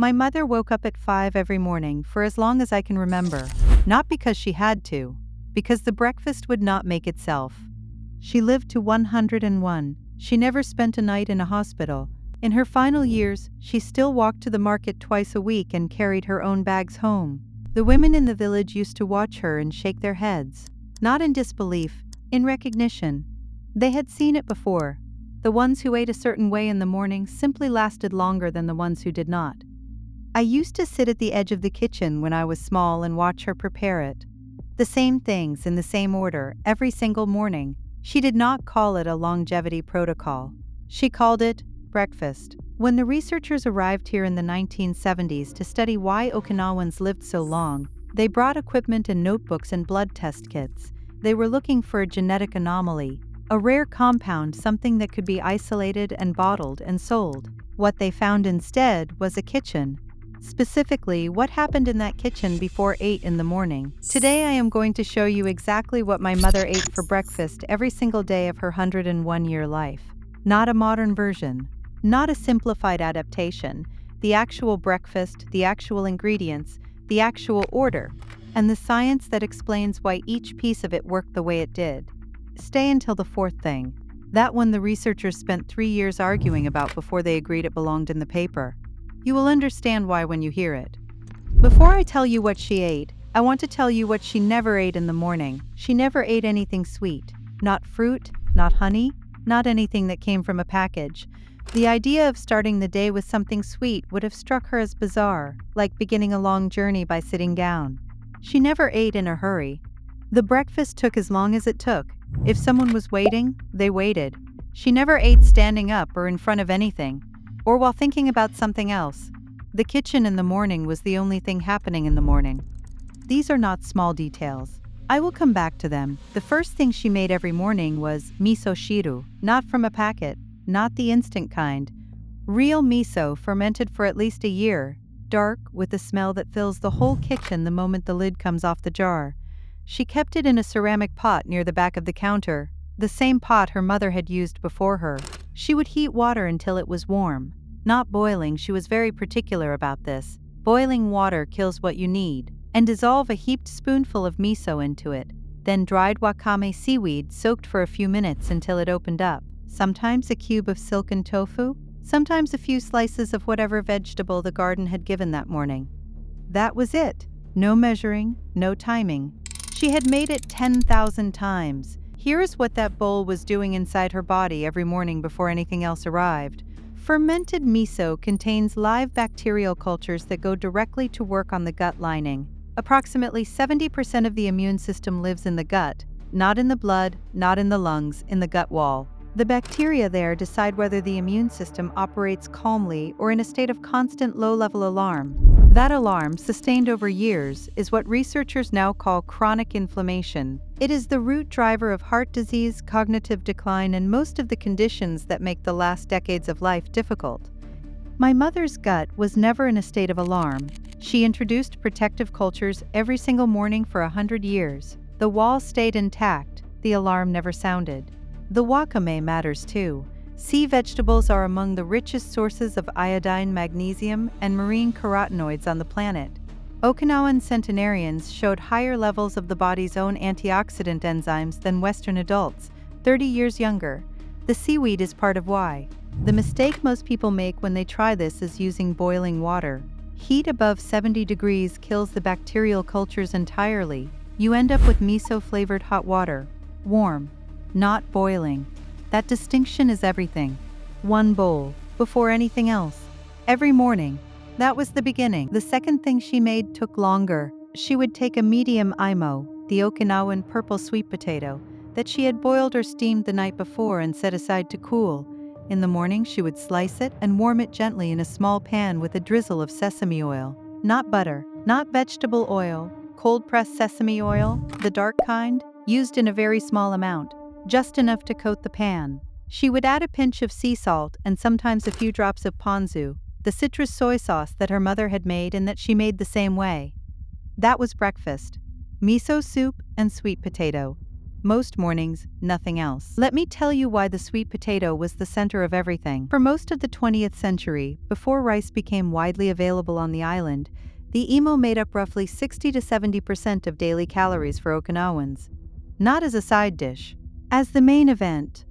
My mother woke up at 5 every morning for as long as I can remember, not because she had to, because the breakfast would not make itself. She lived to 101. She never spent a night in a hospital. In her final years, she still walked to the market twice a week and carried her own bags home. The women in the village used to watch her and shake their heads, not in disbelief, in recognition. They had seen it before. The ones who ate a certain way in the morning simply lasted longer than the ones who did not. I used to sit at the edge of the kitchen when I was small and watch her prepare it. The same things in the same order every single morning. She did not call it a longevity protocol. She called it breakfast. When the researchers arrived here in the 1970s to study why Okinawans lived so long, they brought equipment and notebooks and blood test kits. They were looking for a genetic anomaly, a rare compound, something that could be isolated and bottled and sold. What they found instead was a kitchen. Specifically, what happened in that kitchen before 8 in the morning. Today I am going to show you exactly what my mother ate for breakfast every single day of her 101-year life. Not a modern version, not a simplified adaptation, the actual breakfast, the actual ingredients, the actual order, and the science that explains why each piece of it worked the way it did. Stay until the fourth thing, that one the researchers spent 3 years arguing about before they agreed it belonged in the paper. You will understand why when you hear it. Before I tell you what she ate, I want to tell you what she never ate in the morning. She never ate anything sweet. Not fruit, not honey, not anything that came from a package. The idea of starting the day with something sweet would have struck her as bizarre, like beginning a long journey by sitting down. She never ate in a hurry. The breakfast took as long as it took. If someone was waiting, they waited. She never ate standing up or in front of anything, or while thinking about something else. The kitchen in the morning was the only thing happening in the morning. These are not small details. I will come back to them. The first thing she made every morning was miso shiru, not from a packet, not the instant kind. Real miso fermented for at least a year, dark with a smell that fills the whole kitchen the moment the lid comes off the jar. She kept it in a ceramic pot near the back of the counter, the same pot her mother had used before her. She would heat water until it was warm. Not boiling, she was very particular about this. Boiling water kills what you need, and dissolve a heaped spoonful of miso into it. Then dried wakame seaweed soaked for a few minutes until it opened up. Sometimes a cube of silken tofu, sometimes a few slices of whatever vegetable the garden had given that morning. That was it. No measuring, no timing. She had made it 10,000 times. Here is what that bowl was doing inside her body every morning before anything else arrived. Fermented miso contains live bacterial cultures that go directly to work on the gut lining. Approximately 70% of the immune system lives in the gut, not in the blood, not in the lungs, in the gut wall. The bacteria there decide whether the immune system operates calmly or in a state of constant low-level alarm. That alarm, sustained over years, is what researchers now call chronic inflammation. It is the root driver of heart disease, cognitive decline, and most of the conditions that make the last decades of life difficult. My mother's gut was never in a state of alarm. She introduced protective cultures every single morning for 100 years. The wall stayed intact. The alarm never sounded. The wakame matters too. Sea vegetables are among the richest sources of iodine, magnesium, and marine carotenoids on the planet. Okinawan centenarians showed higher levels of the body's own antioxidant enzymes than Western adults, 30 years younger. The seaweed is part of why. The mistake most people make when they try this is using boiling water. Heat above 70 degrees kills the bacterial cultures entirely. You end up with miso-flavored hot water. Warm, not boiling. That distinction is everything. One bowl, before anything else. Every morning. That was the beginning. The second thing she made took longer. She would take a medium imo, the Okinawan purple sweet potato, that she had boiled or steamed the night before and set aside to cool. In the morning, she would slice it and warm it gently in a small pan with a drizzle of sesame oil. Not butter, not vegetable oil, cold-pressed sesame oil, the dark kind, used in a very small amount, just enough to coat the pan. She would add a pinch of sea salt and sometimes a few drops of ponzu, the citrus soy sauce that her mother had made and that she made the same way. That was breakfast. Miso soup and sweet potato. Most mornings, nothing else. Let me tell you why the sweet potato was the center of everything. For most of the 20th century, before rice became widely available on the island, the emo made up roughly 60 to 70% of daily calories for Okinawans. Not as a side dish, as the main event.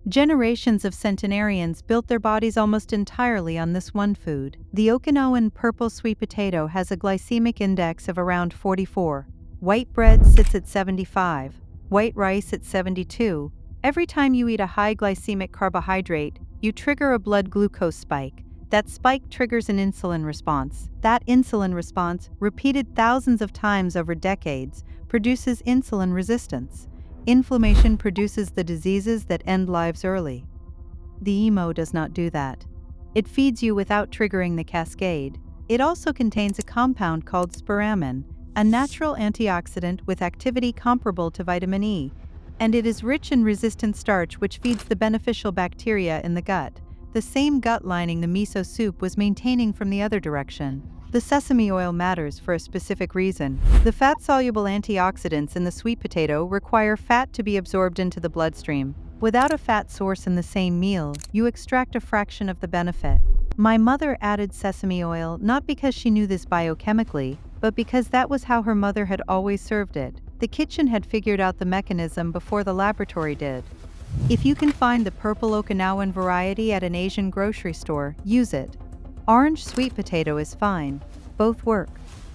Generations of centenarians built their bodies almost entirely on this one food. The Okinawan purple sweet potato has a glycemic index of around 44. White bread sits at 75. White rice at 72. Every time you eat a high glycemic carbohydrate, you trigger a blood glucose spike. That spike triggers an insulin response. That insulin response, repeated thousands of times over decades, produces insulin resistance. Inflammation produces the diseases that end lives early. The emo does not do that. It feeds you without triggering the cascade. It also contains a compound called spiramin, a natural antioxidant with activity comparable to vitamin E, and it is rich in resistant starch which feeds the beneficial bacteria in the gut, the same gut lining the miso soup was maintaining from the other direction. The sesame oil matters for a specific reason. The fat-soluble antioxidants in the sweet potato require fat to be absorbed into the bloodstream. Without a fat source in the same meal, you extract a fraction of the benefit. My mother added sesame oil not because she knew this biochemically, but because that was how her mother had always served it. The kitchen had figured out the mechanism before the laboratory did. If you can find the purple Okinawan variety at an Asian grocery store, use it. Orange sweet potato is fine. Both work.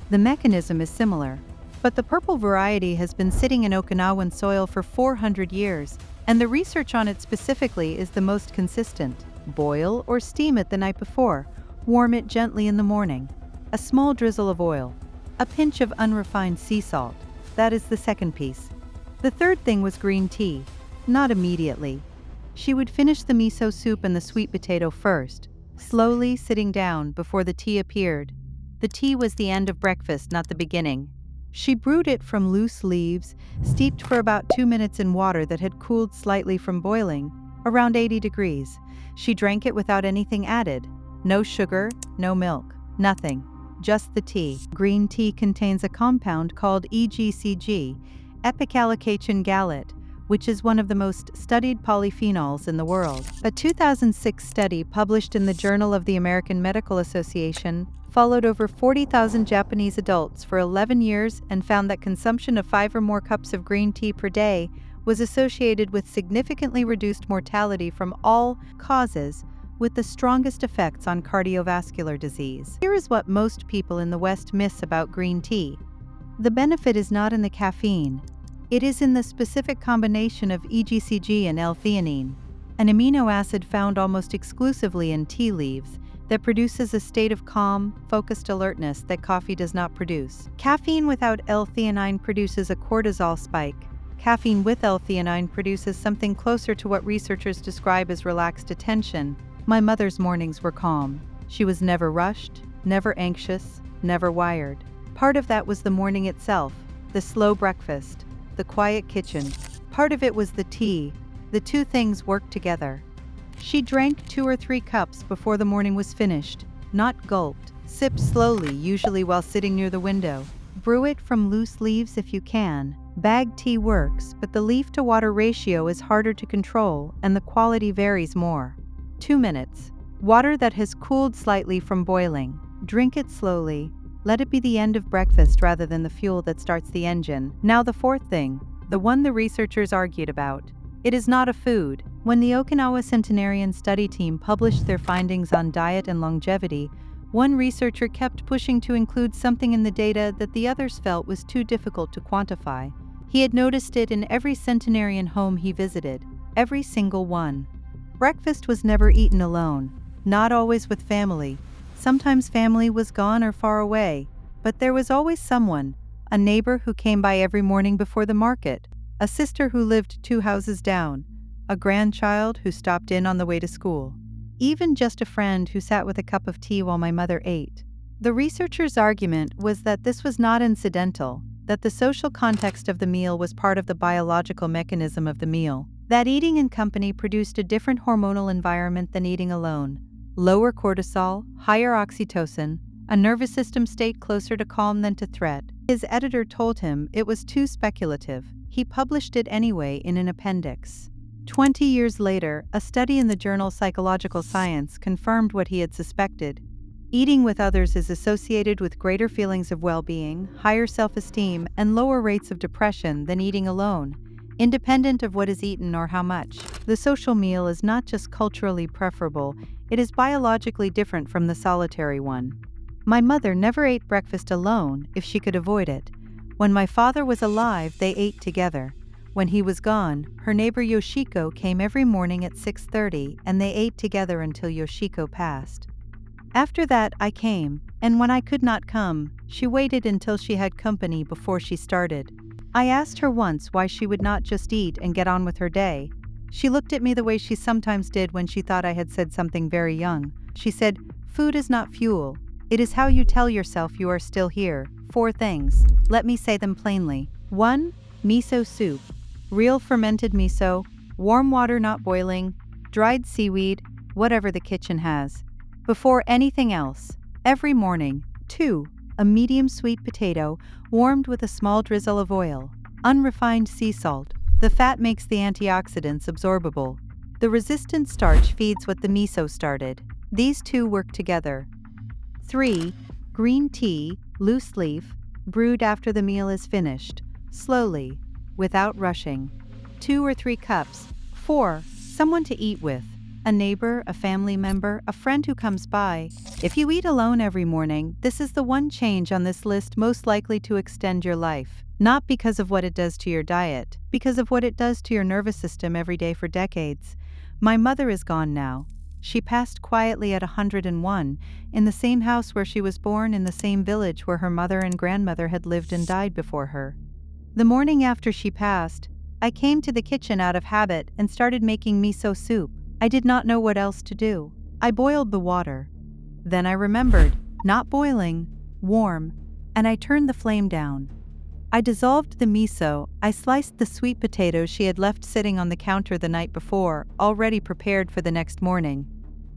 The mechanism is similar. But the purple variety has been sitting in Okinawan soil for 400 years, and the research on it specifically is the most consistent. Boil or steam it the night before. Warm it gently in the morning. A small drizzle of oil. A pinch of unrefined sea salt. That is the second piece. The third thing was green tea. Not immediately. She would finish the miso soup and the sweet potato first, slowly sitting down before the tea appeared. The tea was the end of breakfast, not the beginning. She brewed it from loose leaves, steeped for about 2 minutes in water that had cooled slightly from boiling, around 80 degrees. She drank it without anything added. No sugar, no milk, nothing. Just the tea. Green tea contains a compound called EGCG, epicallication gallate, which is one of the most studied polyphenols in the world. A 2006 study published in the Journal of the American Medical Association followed over 40,000 Japanese adults for 11 years and found that consumption of 5 or more cups of green tea per day was associated with significantly reduced mortality from all causes, with the strongest effects on cardiovascular disease. Here is what most people in the West miss about green tea. The benefit is not in the caffeine. It is in the specific combination of EGCG and L-theanine, an amino acid found almost exclusively in tea leaves that produces a state of calm, focused alertness that coffee does not produce. Caffeine without L-theanine produces a cortisol spike. Caffeine with L-theanine produces something closer to what researchers describe as relaxed attention. My mother's mornings were calm. She was never rushed, never anxious, never wired. Part of that was the morning itself, the slow breakfast, the quiet kitchen. Part of it was the tea. The two things worked together. She drank 2 or 3 cups before the morning was finished, not gulped. Sip slowly, usually while sitting near the window. Brew it from loose leaves if you can. Bagged tea works, but the leaf-to-water ratio is harder to control and the quality varies more. 2 minutes. Water that has cooled slightly from boiling. Drink it slowly. Let it be the end of breakfast rather than the fuel that starts the engine. Now the fourth thing, the one the researchers argued about. It is not a food. When the Okinawa Centenarian study team published their findings on diet and longevity, one researcher kept pushing to include something in the data that the others felt was too difficult to quantify. He had noticed it in every centenarian home he visited, every single one. Breakfast was never eaten alone, not always with family. Sometimes family was gone or far away, but there was always someone, a neighbor who came by every morning before the market, a sister who lived 2 houses down, a grandchild who stopped in on the way to school, even just a friend who sat with a cup of tea while my mother ate. The researchers' argument was that this was not incidental, that the social context of the meal was part of the biological mechanism of the meal, that eating in company produced a different hormonal environment than eating alone. Lower cortisol, higher oxytocin, a nervous system state closer to calm than to threat. His editor told him it was too speculative. he published it anyway in an appendix. 20 years later, a study in the journal Psychological Science confirmed what he had suspected. Eating with others is associated with greater feelings of well-being, higher self-esteem, and lower rates of depression than eating alone, independent of what is eaten or how much. The social meal is not just culturally preferable, it is biologically different from the solitary one. My mother never ate breakfast alone if she could avoid it. When my father was alive, they ate together. When he was gone, her neighbor Yoshiko came every morning at 6:30 and they ate together until Yoshiko passed. After that, I came, and when I could not come, she waited until she had company before she started. I asked her once why she would not just eat and get on with her day. She looked at me the way she sometimes did when she thought I had said something very young. She said, "Food is not fuel. It is how you tell yourself you are still here. 4 things. Let me say them plainly. 1. Miso soup. Real fermented miso, warm water not boiling, dried seaweed, whatever the kitchen has. Before anything else, every morning. 2. A medium sweet potato, warmed with a small drizzle of oil. Unrefined sea salt. The fat makes the antioxidants absorbable. The resistant starch feeds what the miso started. These two work together. 3. Green tea, loose leaf, brewed after the meal is finished, slowly, without rushing. 2 or 3 cups. 4. Someone to eat with. A neighbor, a family member, a friend who comes by. If you eat alone every morning, this is the one change on this list most likely to extend your life. Not because of what it does to your diet, because of what it does to your nervous system every day for decades. My mother is gone now. She passed quietly at 101, in the same house where she was born, in the same village where her mother and grandmother had lived and died before her. The morning after she passed, I came to the kitchen out of habit and started making miso soup. I did not know what else to do. I boiled the water. Then I remembered, not boiling, warm, and I turned the flame down. I dissolved the miso. I sliced the sweet potatoes she had left sitting on the counter the night before, already prepared for the next morning.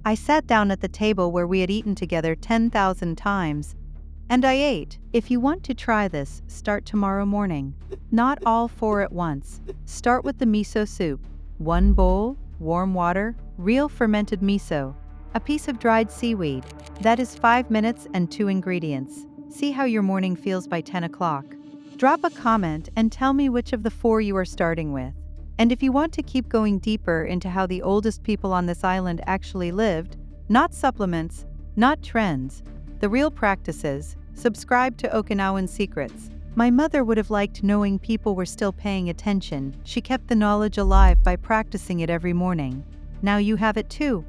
I sat down at the table where we had eaten together 10,000 times, and I ate. If you want to try this, start tomorrow morning. Not all 4 at once. Start with the miso soup. 1 bowl, warm water, real fermented miso, a piece of dried seaweed. That is 5 minutes and 2 ingredients. See how your morning feels by 10 o'clock. Drop a comment and tell me which of the 4 you are starting with. And if you want to keep going deeper into how the oldest people on this island actually lived, not supplements, not trends, the real practices, subscribe to Okinawan Secrets. My mother would have liked knowing people were still paying attention. She kept the knowledge alive by practicing it every morning. Now you have it too.